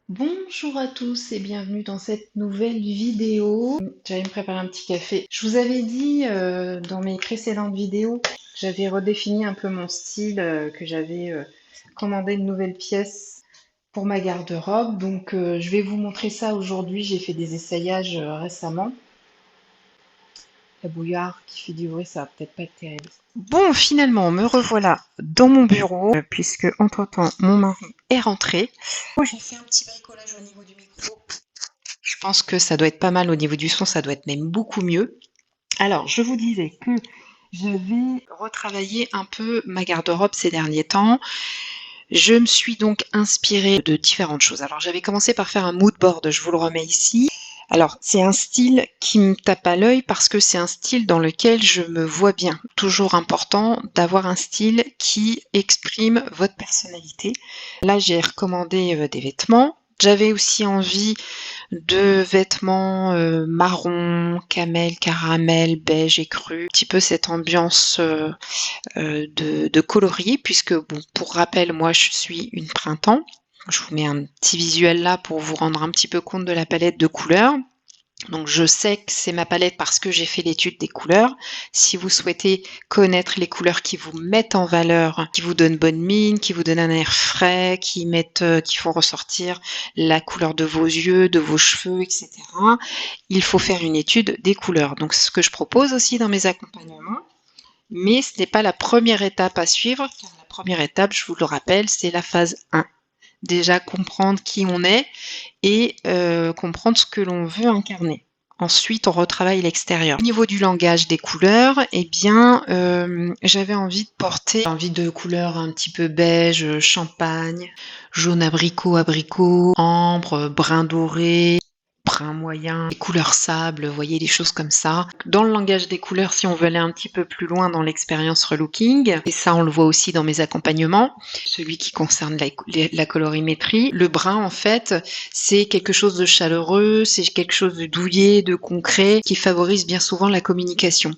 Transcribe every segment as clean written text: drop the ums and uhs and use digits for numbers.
Bonjour à tous et bienvenue dans cette nouvelle vidéo. J'allais me préparer un petit café. Je vous avais dit dans mes précédentes vidéos, j'avais redéfini un peu mon style, que j'avais commandé une nouvelle pièce pour ma garde-robe. Donc je vais vous montrer ça aujourd'hui. J'ai fait des essayages récemment. La bouillarde qui fait du bruit, ça va peut-être pas être terrible. Bon, finalement, me revoilà dans mon bureau, puisque entre-temps, mon mari est rentré. Moi, j'ai fait un petit bricolage au niveau du micro. Je pense que ça doit être pas mal au niveau du son, ça doit être même beaucoup mieux. Alors, je vous disais que j'avais retravaillé un peu ma garde-robe ces derniers temps. Je me suis donc inspirée de différentes choses. Alors, j'avais commencé par faire un mood board, je vous le remets ici. Alors, c'est un style qui me tape à l'œil parce que c'est un style dans lequel je me vois bien. Toujours important d'avoir un style qui exprime votre personnalité. Là, j'ai recommandé des vêtements. J'avais aussi envie de vêtements marron, camel, caramel, beige et cru. Un petit peu cette ambiance de coloris, puisque, bon, pour rappel, moi, je suis une printemps. Je vous mets un petit visuel là pour vous rendre un petit peu compte de la palette de couleurs. Donc je sais que c'est ma palette parce que j'ai fait l'étude des couleurs. Si vous souhaitez connaître les couleurs qui vous mettent en valeur, qui vous donnent bonne mine, qui vous donnent un air frais, qui font ressortir la couleur de vos yeux, de vos cheveux, etc., il faut faire une étude des couleurs. Donc c'est ce que je propose aussi dans mes accompagnements. Mais ce n'est pas la première étape à suivre, car la première étape, je vous le rappelle, c'est la phase 1. Déjà comprendre qui on est et comprendre ce que l'on veut incarner. Ensuite, on retravaille l'extérieur. Au niveau du langage des couleurs, eh bien, j'avais envie de couleurs un petit peu beige, champagne, jaune abricot, ambre, brun doré, brun moyen, les couleurs sable, vous voyez, des choses comme ça. Dans le langage des couleurs, si on veut aller un petit peu plus loin dans l'expérience relooking, et ça on le voit aussi dans mes accompagnements, celui qui concerne la colorimétrie, le brun en fait, c'est quelque chose de chaleureux, c'est quelque chose de douillet, de concret, qui favorise bien souvent la communication.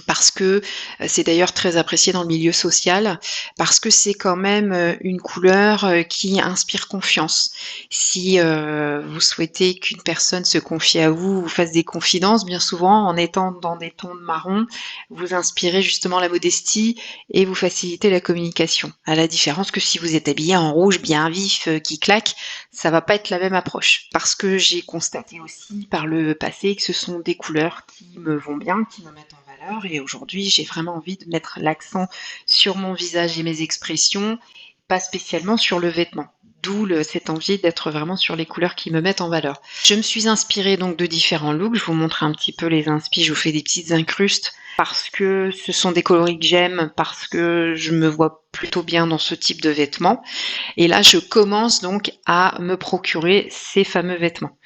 Parce que c'est d'ailleurs très apprécié dans le milieu social, parce que c'est quand même une couleur qui inspire confiance. Si vous souhaitez qu'une personne se confie à vous, vous fasse des confidences, bien souvent en étant dans des tons de marron, vous inspirez justement la modestie et vous facilitez la communication. À la différence que si vous êtes habillé en rouge bien vif qui claque, ça va pas être la même approche. Parce que j'ai constaté aussi par le passé que ce sont des couleurs qui me vont bien, qui me mettent en valeur, et aujourd'hui j'ai vraiment envie de mettre l'accent sur mon visage et mes expressions, pas spécialement sur le vêtement. D'où cette envie d'être vraiment sur les couleurs qui me mettent en valeur. Je me suis inspirée donc de différents looks. Je vous montre un petit peu les inspi. Je vous fais des petites incrustes parce que ce sont des coloris que j'aime, parce que je me vois plutôt bien dans ce type de vêtements. Et là, je commence donc à me procurer ces fameux vêtements.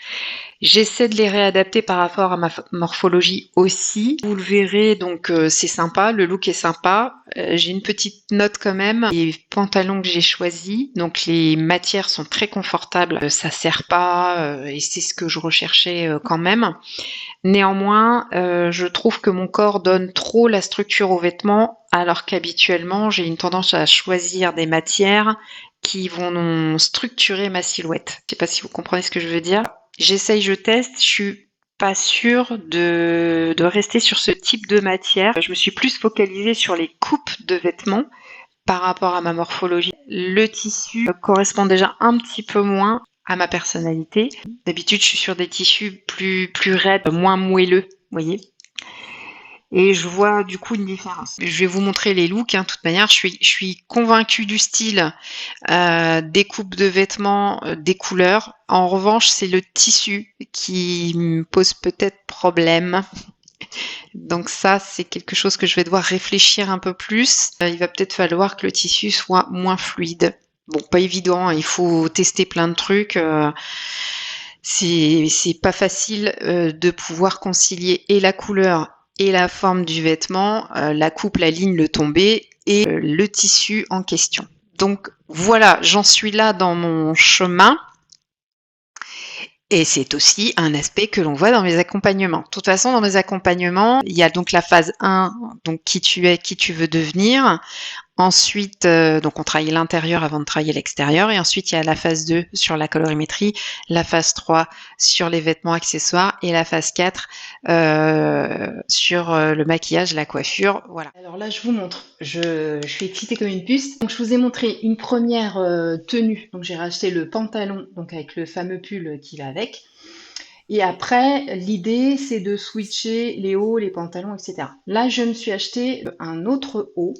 J'essaie de les réadapter par rapport à ma morphologie aussi. Vous le verrez, donc c'est sympa, le look est sympa. J'ai une petite note quand même. Les pantalons que j'ai choisis, donc les matières sont très confortables, ça serre pas et c'est ce que je recherchais quand même. Néanmoins, je trouve que mon corps donne trop la structure aux vêtements, alors qu'habituellement j'ai une tendance à choisir des matières qui vont structurer ma silhouette. Je sais pas si vous comprenez ce que je veux dire. J'essaye, je teste, je suis pas sûre de rester sur ce type de matière. Je me suis plus focalisée sur les coupes de vêtements par rapport à ma morphologie. Le tissu correspond déjà un petit peu moins à ma personnalité. D'habitude, je suis sur des tissus plus raides, moins moelleux, vous voyez. Et je vois du coup une différence. Je vais vous montrer les looks, hein. De toute manière, je suis convaincue du style, des coupes de vêtements, des couleurs. En revanche, c'est le tissu qui me pose peut-être problème. Donc ça, c'est quelque chose que je vais devoir réfléchir un peu plus. Il va peut-être falloir que le tissu soit moins fluide. Bon, pas évident, hein, il faut tester plein de trucs. C'est pas facile de pouvoir concilier et la couleur et la forme du vêtement, la coupe, la ligne, le tombé et le tissu en question. Donc voilà, j'en suis là dans mon chemin. Et c'est aussi un aspect que l'on voit dans mes accompagnements. De toute façon, dans mes accompagnements, il y a donc la phase 1, donc qui tu es, qui tu veux devenir. Ensuite, donc on travaille l'intérieur avant de travailler l'extérieur. Et ensuite, il y a la phase 2 sur la colorimétrie, la phase 3 sur les vêtements accessoires et la phase 4 sur le maquillage, la coiffure. Voilà. Alors là, je vous montre. Je suis excitée comme une puce. Donc, je vous ai montré une première tenue. Donc, j'ai racheté le pantalon, donc avec le fameux pull qui va avec. Et après, l'idée, c'est de switcher les hauts, les pantalons, etc. Là, je me suis acheté un autre haut.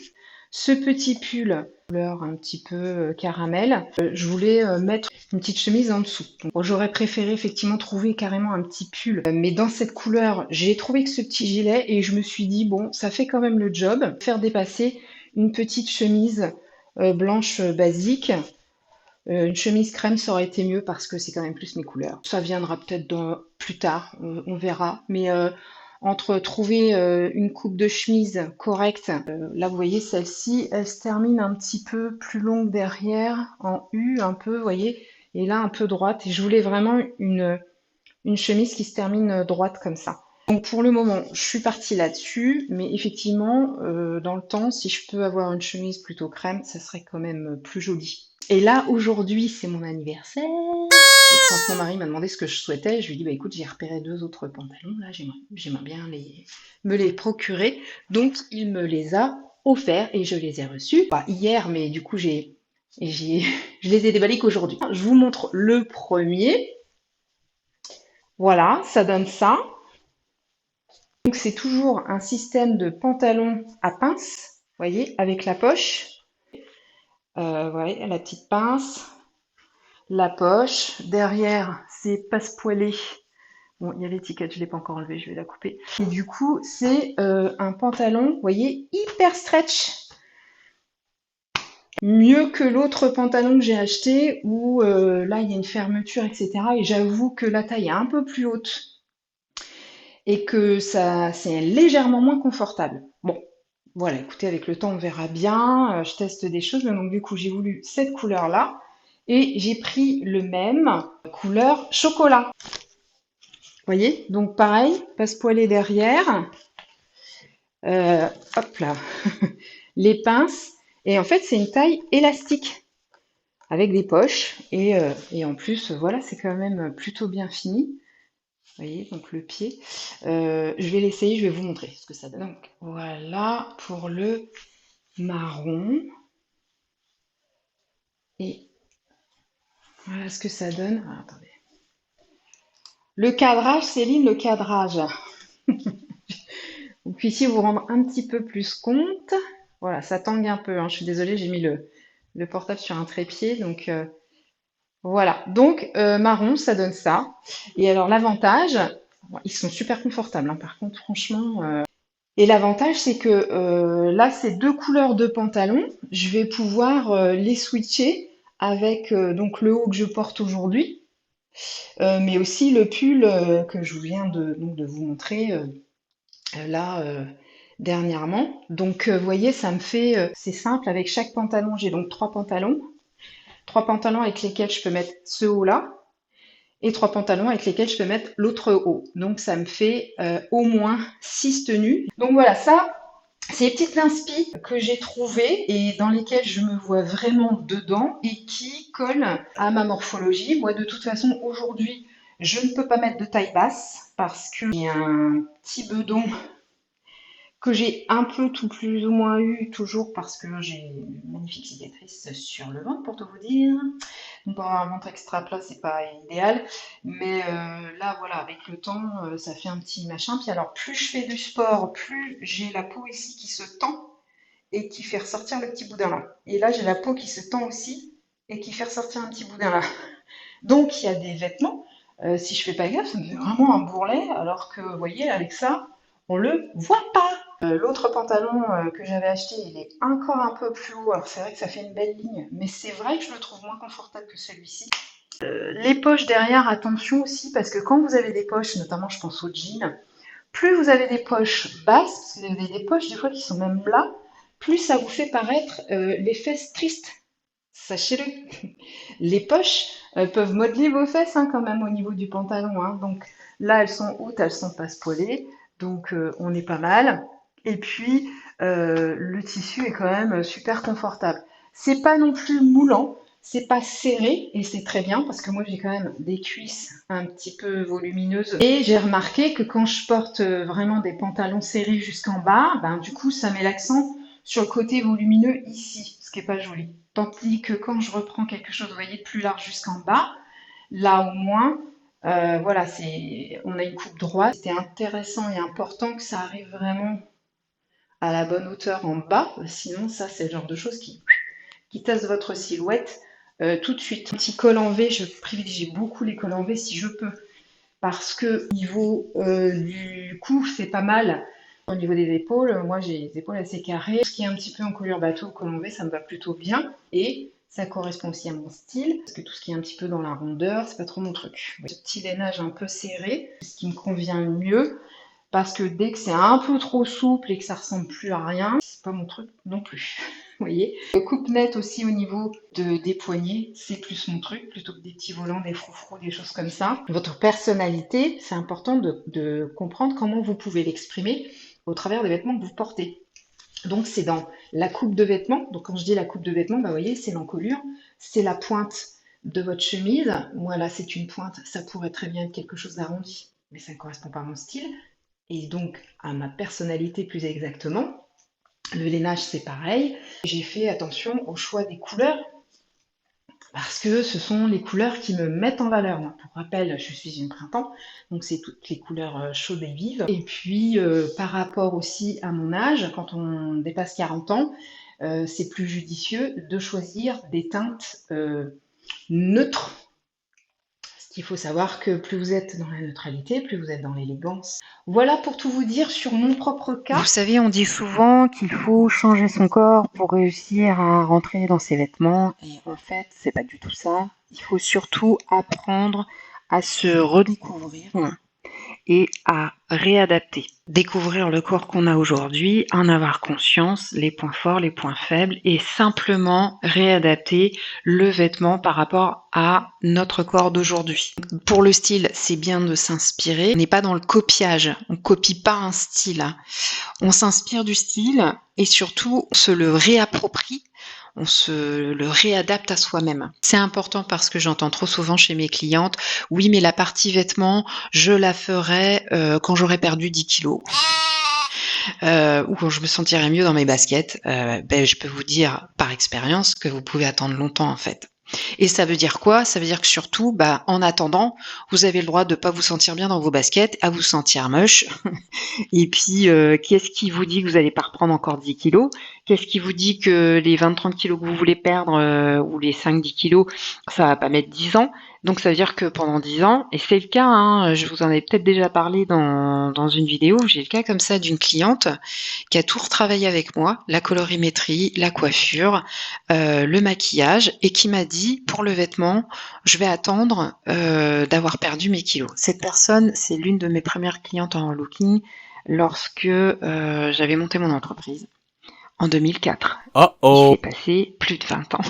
Ce petit pull, couleur un petit peu caramel, je voulais mettre une petite chemise en dessous. Donc, j'aurais préféré effectivement trouver carrément un petit pull. Mais dans cette couleur, j'ai trouvé que ce petit gilet et je me suis dit, bon, ça fait quand même le job. Faire dépasser une petite chemise blanche basique. Une chemise crème, ça aurait été mieux parce que c'est quand même plus mes couleurs. Ça viendra peut-être plus tard, on verra. Mais entre trouver une coupe de chemise correcte, là vous voyez celle-ci, elle se termine un petit peu plus longue derrière, en U un peu, vous voyez, et là un peu droite. Et je voulais vraiment une chemise qui se termine droite comme ça. Donc pour le moment, je suis partie là-dessus, mais effectivement, dans le temps, si je peux avoir une chemise plutôt crème, ça serait quand même plus joli. Et là, aujourd'hui, c'est mon anniversaire. Et quand mon mari m'a demandé ce que je souhaitais, je lui ai dit, bah écoute, j'ai repéré 2 autres pantalons, là, j'aimerais bien me les procurer. Donc, il me les a offerts et je les ai reçus. Pas hier, mais du coup, je les ai déballés qu'aujourd'hui. Je vous montre le premier. Voilà, ça donne ça. Donc, c'est toujours un système de pantalon à pince, vous voyez, avec la poche. Ouais, la petite pince. La poche. Derrière, c'est passepoilé. Bon, il y a l'étiquette, je ne l'ai pas encore enlevée, je vais la couper. Et du coup, c'est un pantalon, vous voyez, hyper stretch. Mieux que l'autre pantalon que j'ai acheté où là, il y a une fermeture, etc. Et j'avoue que la taille est un peu plus haute et que ça, c'est légèrement moins confortable. Bon, voilà, écoutez, avec le temps, on verra bien. Je teste des choses, mais donc du coup, j'ai voulu cette couleur-là. Et j'ai pris le même, couleur chocolat. Vous voyez? Donc pareil, passe-poilé derrière. Hop là. Les pinces. Et en fait, c'est une taille élastique avec des poches. Et en plus, voilà, c'est quand même plutôt bien fini. Vous voyez, donc le pied. Je vais l'essayer, je vais vous montrer ce que ça donne. Donc voilà pour le marron. Et voilà ce que ça donne. Ah, attendez. Le cadrage, Céline, le cadrage. Vous puissiez vous rendre un petit peu plus compte. Voilà, ça tangue un peu, hein. Je suis désolée, j'ai mis le portable sur un trépied. Donc voilà. Donc marron, ça donne ça. Et alors l'avantage, bon, ils sont super confortables, hein, par contre, franchement. Et l'avantage, c'est que là, c'est 2 couleurs de pantalon. Je vais pouvoir les switcher avec donc le haut que je porte aujourd'hui, mais aussi le pull que je viens donc, de vous montrer là dernièrement. Donc vous voyez, ça me fait, c'est simple, avec chaque pantalon, j'ai donc 3 pantalons avec lesquels je peux mettre ce haut-là, et 3 pantalons avec lesquels je peux mettre l'autre haut. Donc ça me fait au moins 6 tenues. Donc voilà, ça, c'est les petites inspi que j'ai trouvées et dans lesquelles je me vois vraiment dedans et qui collent à ma morphologie. Moi, de toute façon, aujourd'hui, je ne peux pas mettre de taille basse parce que j'ai un petit bedon que j'ai un peu tout plus ou moins eu toujours parce que j'ai une magnifique cicatrice sur le ventre pour tout vous dire. Donc avoir un ventre extra plat c'est pas idéal, mais là voilà avec le temps ça fait un petit machin. Puis alors plus je fais du sport, plus j'ai la peau ici qui se tend et qui fait ressortir le petit boudin là. Et là j'ai la peau qui se tend aussi et qui fait ressortir un petit boudin là. Donc il y a des vêtements, si je fais pas gaffe, ça me fait vraiment un bourrelet, alors que vous voyez avec ça, on le voit pas. L'autre pantalon que j'avais acheté, il est encore un peu plus haut. Alors c'est vrai que ça fait une belle ligne, mais c'est vrai que je le trouve moins confortable que celui-ci. Les poches derrière, attention aussi, parce que quand vous avez des poches, notamment je pense aux jeans, plus vous avez des poches basses, parce que vous avez des poches des fois qui sont même là, plus ça vous fait paraître les fesses tristes. Sachez-le. Les poches peuvent modeler vos fesses hein, quand même au niveau du pantalon. Hein. Donc là, elles sont hautes, elles sont pas spoilées. Donc on est pas mal. Et puis, le tissu est quand même super confortable. C'est pas non plus moulant, c'est pas serré et c'est très bien parce que moi j'ai quand même des cuisses un petit peu volumineuses et j'ai remarqué que quand je porte vraiment des pantalons serrés jusqu'en bas, ben du coup ça met l'accent sur le côté volumineux ici, ce qui est pas joli. Tandis que quand je reprends quelque chose, vous voyez, de plus large jusqu'en bas, là au moins, voilà, on a une coupe droite. C'était intéressant et important que ça arrive vraiment à la bonne hauteur en bas, sinon ça c'est le genre de choses qui tasse votre silhouette tout de suite. Un petit col en V, je privilégie beaucoup les cols en V si je peux, parce que au niveau du cou c'est pas mal. Au niveau des épaules, moi j'ai les épaules assez carrées. Ce qui est un petit peu en couleur bateau, col en V, ça me va plutôt bien. Et ça correspond aussi à mon style, parce que tout ce qui est un petit peu dans la rondeur, c'est pas trop mon truc. Ce petit lainage un peu serré, ce qui me convient mieux, parce que dès que c'est un peu trop souple et que ça ressemble plus à rien, c'est pas mon truc non plus. Vous voyez, coupe nette aussi au niveau des poignets, c'est plus mon truc, plutôt que des petits volants, des froufrous, des choses comme ça. Votre personnalité, c'est important de comprendre comment vous pouvez l'exprimer au travers des vêtements que vous portez. Donc c'est dans la coupe de vêtements. Donc quand je dis la coupe de vêtements, bah, vous voyez, c'est l'encolure, c'est la pointe de votre chemise. Moi là, c'est une pointe, ça pourrait très bien être quelque chose d'arrondi, mais ça ne correspond pas à mon style et donc à ma personnalité plus exactement. Le lainage, c'est pareil. J'ai fait attention au choix des couleurs parce que ce sont les couleurs qui me mettent en valeur. Moi, pour rappel, je suis une printemps, donc c'est toutes les couleurs chaudes et vives. Et puis, par rapport aussi à mon âge, quand on dépasse 40 ans, c'est plus judicieux de choisir des teintes neutres. Il faut savoir que plus vous êtes dans la neutralité, plus vous êtes dans l'élégance. Voilà pour tout vous dire sur mon propre cas. Vous savez, on dit souvent qu'il faut changer son corps pour réussir à rentrer dans ses vêtements. Et en fait, c'est pas du tout ça. Il faut surtout apprendre à se redécouvrir et à réadapter. Découvrir le corps qu'on a aujourd'hui, en avoir conscience, les points forts, les points faibles, et simplement réadapter le vêtement par rapport à notre corps d'aujourd'hui. Pour le style, c'est bien de s'inspirer. On n'est pas dans le copiage, on copie pas un style. On s'inspire du style et surtout on se le réapproprie. On se le réadapte à soi-même. C'est important parce que j'entends trop souvent chez mes clientes, oui, mais la partie vêtements, je la ferai quand j'aurai perdu 10 kilos. Ou quand je me sentirai mieux dans mes baskets. Je peux vous dire par expérience que vous pouvez attendre longtemps en fait. Et ça veut dire quoi? Ça veut dire que surtout, en attendant, vous avez le droit de pas vous sentir bien dans vos baskets, à vous sentir moche. Et puis, qu'est-ce qui vous dit que vous n'allez pas reprendre encore 10 kilos? Qu'est-ce qui vous dit que les 20-30 kilos que vous voulez perdre, ou les 5-10 kilos, ça va pas mettre 10 ans? Donc ça veut dire que pendant 10 ans, et c'est le cas, hein, je vous en ai peut-être déjà parlé dans une vidéo, j'ai le cas comme ça d'une cliente qui a tout retravaillé avec moi, la colorimétrie, la coiffure, le maquillage, et qui m'a dit, pour le vêtement, je vais attendre d'avoir perdu mes kilos. Cette personne, c'est l'une de mes premières clientes en looking lorsque j'avais monté mon entreprise en 2004. Il s'est passé plus de 20 ans.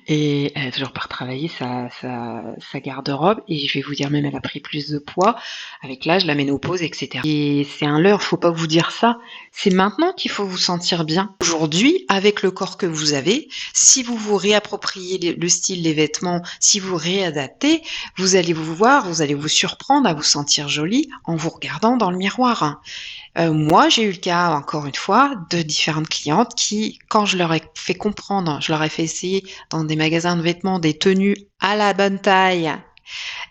Et elle a toujours pas retravaillé sa garde-robe, et je vais vous dire même elle a pris plus de poids avec l'âge, la ménopause, etc. Et c'est un leurre, faut pas vous dire ça. C'est maintenant qu'il faut vous sentir bien. Aujourd'hui, avec le corps que vous avez, si vous vous réappropriez le style, les vêtements, si vous réadaptez, vous allez vous voir, vous allez vous surprendre à vous sentir jolie en vous regardant dans le miroir. Moi, j'ai eu le cas, encore une fois, de différentes clientes qui, quand je leur ai fait comprendre, je leur ai fait essayer dans des magasins de vêtements des tenues à la bonne taille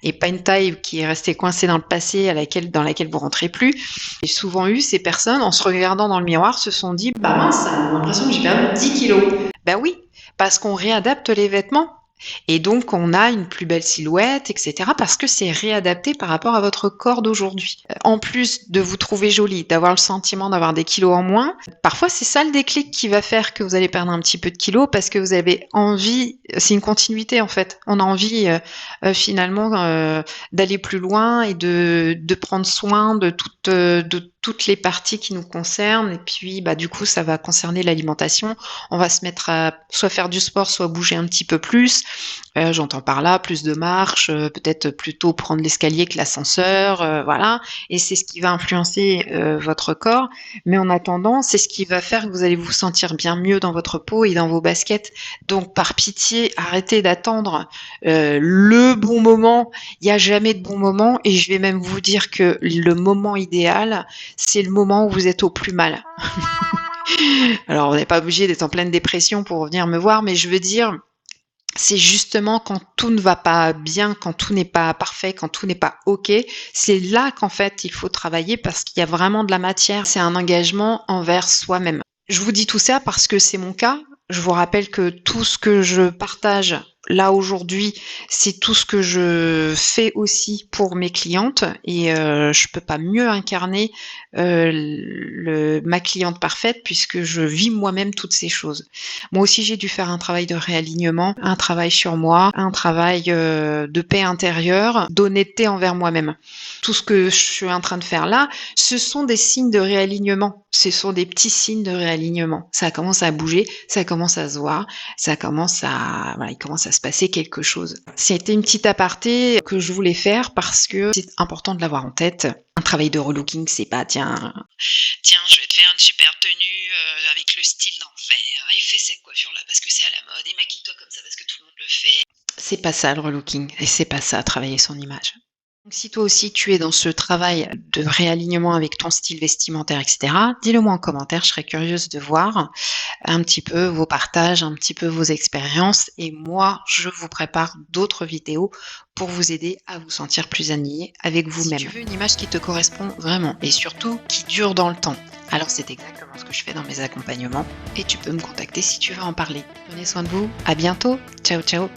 et pas une taille qui est restée coincée dans le passé dans laquelle vous rentrez plus. J'ai souvent eu ces personnes, en se regardant dans le miroir, se sont dit, mince, j'ai l'impression que j'ai perdu 10 kilos. Oui, parce qu'on réadapte les vêtements. Et donc, on a une plus belle silhouette, etc. parce que c'est réadapté par rapport à votre corps d'aujourd'hui. En plus de vous trouver jolie, d'avoir le sentiment d'avoir des kilos en moins, parfois c'est ça le déclic qui va faire que vous allez perdre un petit peu de kilos parce que vous avez envie, c'est une continuité en fait. On a envie finalement d'aller plus loin et de prendre soin de toutes les parties qui nous concernent et puis du coup ça va concerner l'alimentation. On va se mettre à soit faire du sport, soit bouger un petit peu plus. J'entends par là plus de marche, peut-être plutôt prendre l'escalier que l'ascenseur, voilà. Et c'est ce qui va influencer votre corps. Mais en attendant, c'est ce qui va faire que vous allez vous sentir bien mieux dans votre peau et dans vos baskets. Donc par pitié, arrêtez d'attendre le bon moment. Il n'y a jamais de bon moment et je vais même vous dire que le moment idéal, c'est le moment où vous êtes au plus mal. Alors, on n'est pas obligé d'être en pleine dépression pour venir me voir, mais je veux dire, c'est justement quand tout ne va pas bien, quand tout n'est pas parfait, quand tout n'est pas OK, c'est là qu'en fait, il faut travailler parce qu'il y a vraiment de la matière. C'est un engagement envers soi-même. Je vous dis tout ça parce que c'est mon cas. Je vous rappelle que tout ce que je partage là aujourd'hui, c'est tout ce que je fais aussi pour mes clientes et je peux pas mieux incarner ma cliente parfaite puisque je vis moi-même toutes ces choses. Moi aussi, j'ai dû faire un travail de réalignement, un travail sur moi, un travail de paix intérieure, d'honnêteté envers moi-même. Tout ce que je suis en train de faire là, ce sont des signes de réalignement. Ce sont des petits signes de réalignement. Ça commence à bouger, ça commence à se voir, il commence à se passer quelque chose. C'était une petite aparté que je voulais faire parce que c'est important de l'avoir en tête. Un travail de relooking, c'est pas tiens, je vais te faire une super tenue avec le style d'enfer et fais cette coiffure là parce que c'est à la mode et maquille-toi comme ça parce que tout le monde le fait. C'est pas ça le relooking et c'est pas ça travailler son image. Donc si toi aussi tu es dans ce travail de réalignement avec ton style vestimentaire, etc., dis-le moi en commentaire, je serais curieuse de voir un petit peu vos partages, un petit peu vos expériences et moi je vous prépare d'autres vidéos pour vous aider à vous sentir plus aligné avec vous-même. Si tu veux une image qui te correspond vraiment et surtout qui dure dans le temps, alors c'est exactement ce que je fais dans mes accompagnements et tu peux me contacter si tu veux en parler. Prenez soin de vous, à bientôt, ciao ciao.